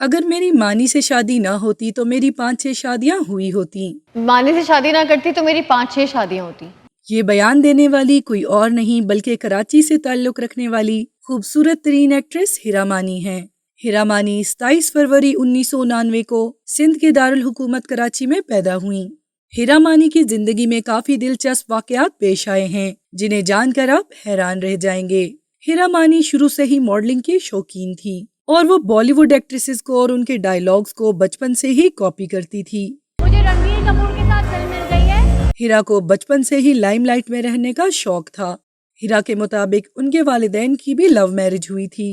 अगर मेरी मानी से शादी ना होती तो मेरी 5-6 शादियां हुई होती। मानी से शादी ना करती तो मेरी 5-6 शादियां होती। ये बयान देने वाली कोई और नहीं बल्कि कराची से ताल्लुक रखने वाली खूबसूरत तरीन एक्ट्रेस हिरा मानी है। हिरा मानी 27 फरवरी 1999 को सिंध के दारुल हुकूमत कराची में पैदा हुई। हिरा मानी की जिंदगी में काफी दिलचस्प वाकयात पेश आए हैं जिन्हें जानकर आप हैरान रह जाएंगे। हिरा मानी शुरू से ही मॉडलिंग की शौकीन थी और वो बॉलीवुड एक्ट्रेसेस को और उनके डायलॉग्स को बचपन से ही कॉपी करती थी। मुझे रणबीर कपूर के साथ फिल्म मिल गई है। हिरा को बचपन से ही लाइमलाइट में रहने का शौक था। हिरा के मुताबिक उनके वालिदैन की भी लव मैरिज हुई थी।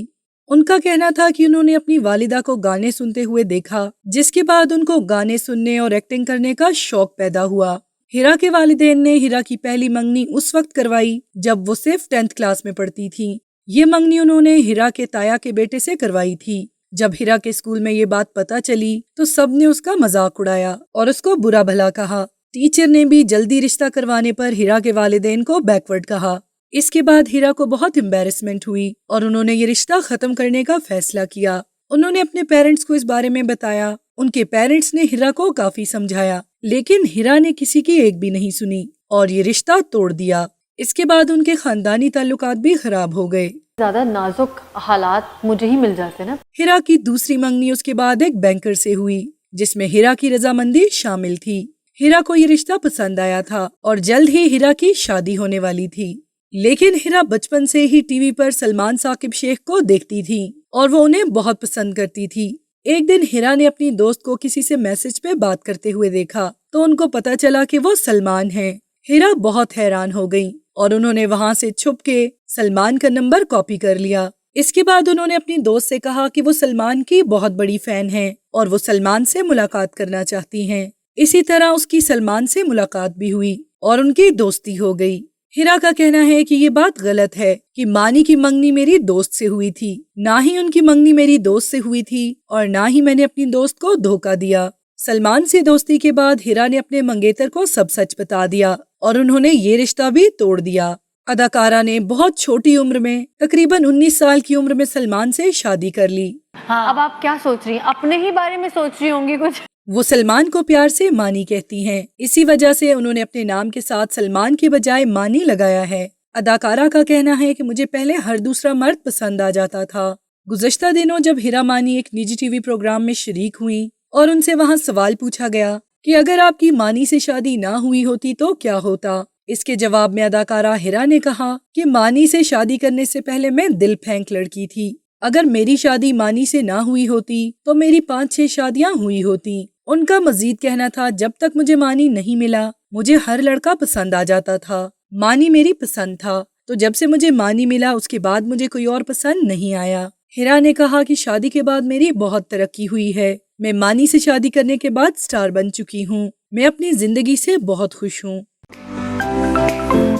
उनका कहना था कि उन्होंने अपनी वालिदा को गाने सुनते हुए देखा, जिसके बाद उनको गाने सुनने और एक्टिंग करने का शौक पैदा हुआ। हिरा के वालिदैन ने हिरा की पहली मंगनी उस वक्त करवाई जब वो सिर्फ 10th क्लास में पढ़ती थी। ये मंगनी उन्होंने हिरा के ताया के बेटे से करवाई थी। जब हिरा के स्कूल में ये बात पता चली तो सबने उसका मजाक उड़ाया और उसको बुरा भला कहा। टीचर ने भी जल्दी रिश्ता करवाने पर हिरा के वालिदैन को बैकवर्ड कहा। इसके बाद हिरा को बहुत एम्बैरेसमेंट हुई और उन्होंने ये रिश्ता खत्म करने का फैसला किया। उन्होंने अपने पेरेंट्स को इस बारे में बताया। उनके पेरेंट्स ने हिरा को काफी समझाया, लेकिन हिरा ने किसी की एक भी नहीं सुनी और ये रिश्ता तोड़ दिया। इसके बाद उनके खानदानी ताल्लुकात भी खराब हो गए। ज्यादा नाजुक हालात मुझे ही मिल जाते ना। हिरा की दूसरी मंगनी उसके बाद एक बैंकर से हुई जिसमें हिरा की रजामंदी शामिल थी। हिरा को ये रिश्ता पसंद आया था और जल्द ही हिरा की शादी होने वाली थी। लेकिन हिरा बचपन से ही टीवी पर सलमान साकिब शेख को देखती थी और वो उन्हें बहुत पसंद करती थी। एक दिन हिरा ने अपनी दोस्त को किसी से मैसेज पे बात करते हुए देखा तो उनको पता चला कि वो सलमान है। हिरा बहुत हैरान हो गई और उन्होंने वहाँ से छुप के सलमान का नंबर कॉपी कर लिया। इसके बाद उन्होंने अपनी दोस्त से कहा कि वो सलमान की बहुत बड़ी फैन है और वो सलमान से मुलाकात करना चाहती हैं। इसी तरह उसकी सलमान से मुलाकात भी हुई और उनकी दोस्ती हो गई। हिरा का कहना है कि ये बात गलत है कि मानी की मंगनी मेरी दोस्त से हुई थी। ना ही उनकी मंगनी मेरी दोस्त से हुई थी और ना ही मैंने अपनी दोस्त को धोखा दिया। सलमान से दोस्ती के बाद हिरा ने अपने मंगेतर को सब सच बता दिया और उन्होंने ये रिश्ता भी तोड़ दिया। अदाकारा ने बहुत छोटी उम्र में तकरीबन 19 साल की उम्र में सलमान से शादी कर ली। हाँ। अब आप क्या सोच रही हैं? अपने ही बारे में सोच रही होंगी कुछ। वो सलमान को प्यार से मानी कहती हैं। इसी वजह से उन्होंने अपने नाम के साथ सलमान के बजाय मानी लगाया है। अदाकारा का कहना है कि मुझे पहले हर दूसरा मर्द पसंद आ जाता था। गुज़श्ता दिनों जब हिरा मानी एक निजी टीवी प्रोग्राम में शरीक हुई और उनसे वहाँ सवाल पूछा गया कि अगर आपकी मानी से शादी ना हुई होती तो क्या होता। इसके जवाब में अदाकारा हिरा ने कहा कि मानी से शादी करने से पहले मैं दिल फेंक लड़की थी। अगर मेरी शादी मानी से ना हुई होती तो मेरी 5-6 शादियां हुई होती। उनका मजीद कहना था, जब तक मुझे मानी नहीं मिला मुझे हर लड़का पसंद आ जाता था। मानी मेरी पसंद था, तो जब से मुझे मानी मिला उसके बाद मुझे कोई और पसंद नहीं आया। हिरा ने कहा कि शादी के बाद मेरी बहुत तरक्की हुई है। मैं मानी से शादी करने के बाद स्टार बन चुकी हूँ। मैं अपनी जिंदगी से बहुत खुश हूँ।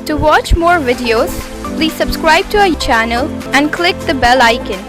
To watch more videos, please subscribe to our channel and click the bell icon.